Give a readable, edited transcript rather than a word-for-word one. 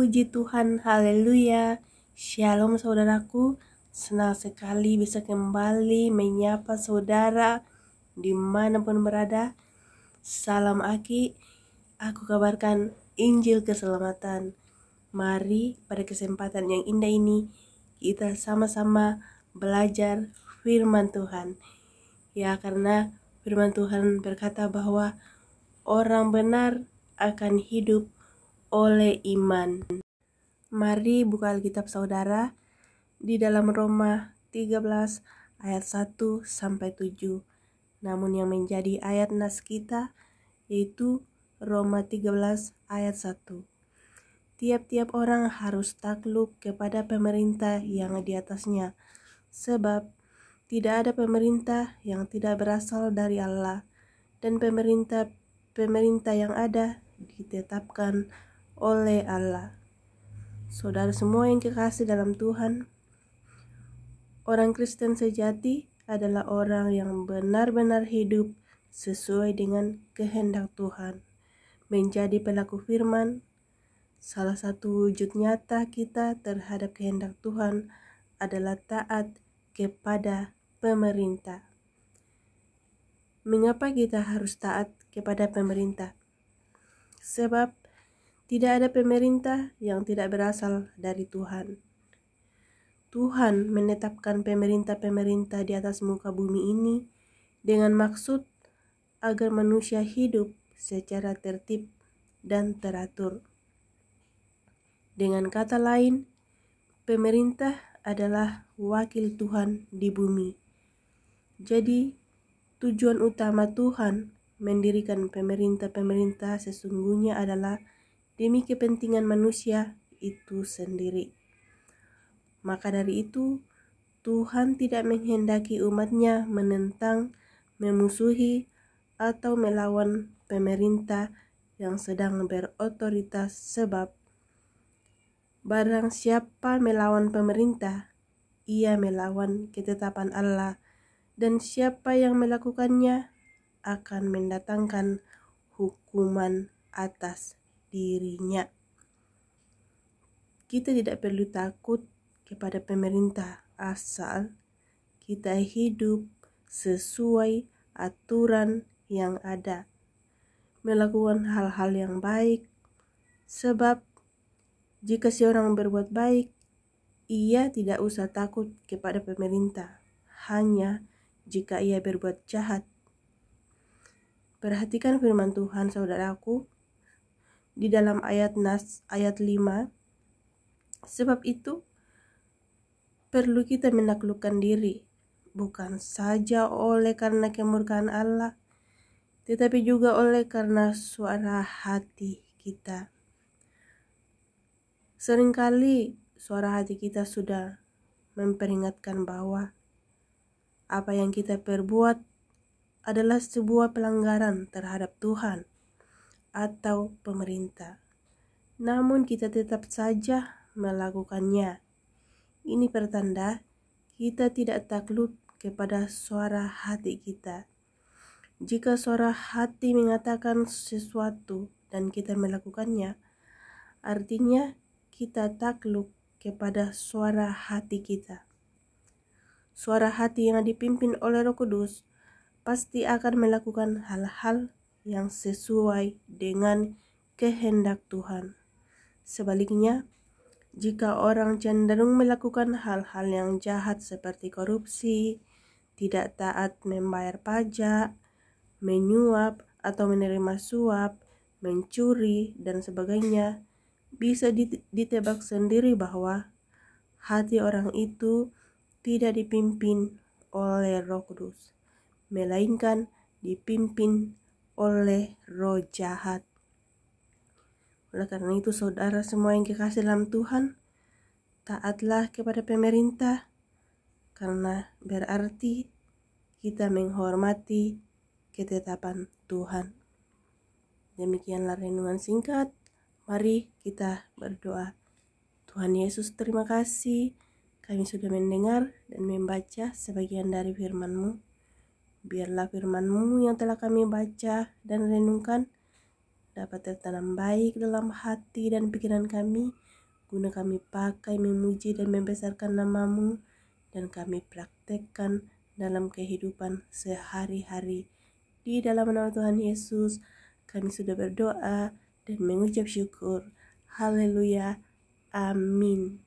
Puji Tuhan, haleluya. Shalom saudaraku, senang sekali bisa kembali menyapa saudara dimanapun berada. Salam Aki, aku kabarkan Injil keselamatan. Mari pada kesempatan yang indah ini kita sama-sama belajar firman Tuhan. Ya, karena firman Tuhan berkata bahwa orang benar akan hidup oleh iman. Mari buka Alkitab saudara di dalam Roma 13 ayat 1 sampai 7. Namun yang menjadi ayat nas kita yaitu Roma 13 ayat 1. Tiap-tiap orang harus takluk kepada pemerintah yang di atasnya, sebab tidak ada pemerintah yang tidak berasal dari Allah, dan pemerintah yang ada ditetapkan oleh Allah. Saudara semua yang kekasih dalam Tuhan, orang Kristen sejati adalah orang yang benar-benar hidup sesuai dengan kehendak Tuhan, menjadi pelaku firman. Salah satu wujud nyata kita terhadap kehendak Tuhan adalah taat kepada pemerintah. Mengapa kita harus taat kepada pemerintah? Sebab tidak ada pemerintah yang tidak berasal dari Tuhan. Tuhan menetapkan pemerintah-pemerintah di atas muka bumi ini dengan maksud agar manusia hidup secara tertib dan teratur. Dengan kata lain, pemerintah adalah wakil Tuhan di bumi. Jadi, tujuan utama Tuhan mendirikan pemerintah-pemerintah sesungguhnya adalah demi kepentingan manusia itu sendiri. Maka dari itu, Tuhan tidak menghendaki umatnya menentang, memusuhi, atau melawan pemerintah yang sedang berotoritas, sebab barang siapa melawan pemerintah, ia melawan ketetapan Allah, dan siapa yang melakukannya akan mendatangkan hukuman atas dirinya. Kita tidak perlu takut kepada pemerintah asal kita hidup sesuai aturan yang ada, melakukan hal-hal yang baik, sebab jika seorang berbuat baik, ia tidak usah takut kepada pemerintah, hanya jika ia berbuat jahat. Perhatikan firman Tuhan saudaraku di dalam ayat 5. Sebab itu perlu kita menaklukkan diri, bukan saja oleh karena kemurkaan Allah, tetapi juga oleh karena suara hati kita. Seringkali suara hati kita sudah memperingatkan bahwa apa yang kita perbuat adalah sebuah pelanggaran terhadap Tuhan atau pemerintah. Namun kita tetap saja melakukannya. Ini pertanda kita tidak takluk kepada suara hati kita. Jika suara hati mengatakan sesuatu dan kita melakukannya, artinya kita takluk kepada suara hati kita. Suara hati yang dipimpin oleh Roh Kudus pasti akan melakukan hal-hal yang sesuai dengan kehendak Tuhan. Sebaliknya, jika orang cenderung melakukan hal-hal yang jahat seperti korupsi, tidak taat membayar pajak, menyuap atau menerima suap, mencuri, dan sebagainya, bisa ditebak sendiri bahwa hati orang itu tidak dipimpin oleh Roh Kudus, melainkan dipimpin oleh roh jahat. Oleh karena itu, saudara semua yang kekasih dalam Tuhan, taatlah kepada pemerintah, karena berarti kita menghormati ketetapan Tuhan. Demikianlah renungan singkat. Mari kita berdoa. Tuhan Yesus, terima kasih kami sudah mendengar dan membaca sebagian dari firman-Mu. Biarlah firman-Mu yang telah kami baca dan renungkan dapat tertanam baik dalam hati dan pikiran kami, guna kami pakai memuji dan membesarkan nama-Mu, dan kami praktekkan dalam kehidupan sehari-hari. Di dalam nama Tuhan Yesus, kami sudah berdoa dan mengucap syukur. Haleluya. Amin.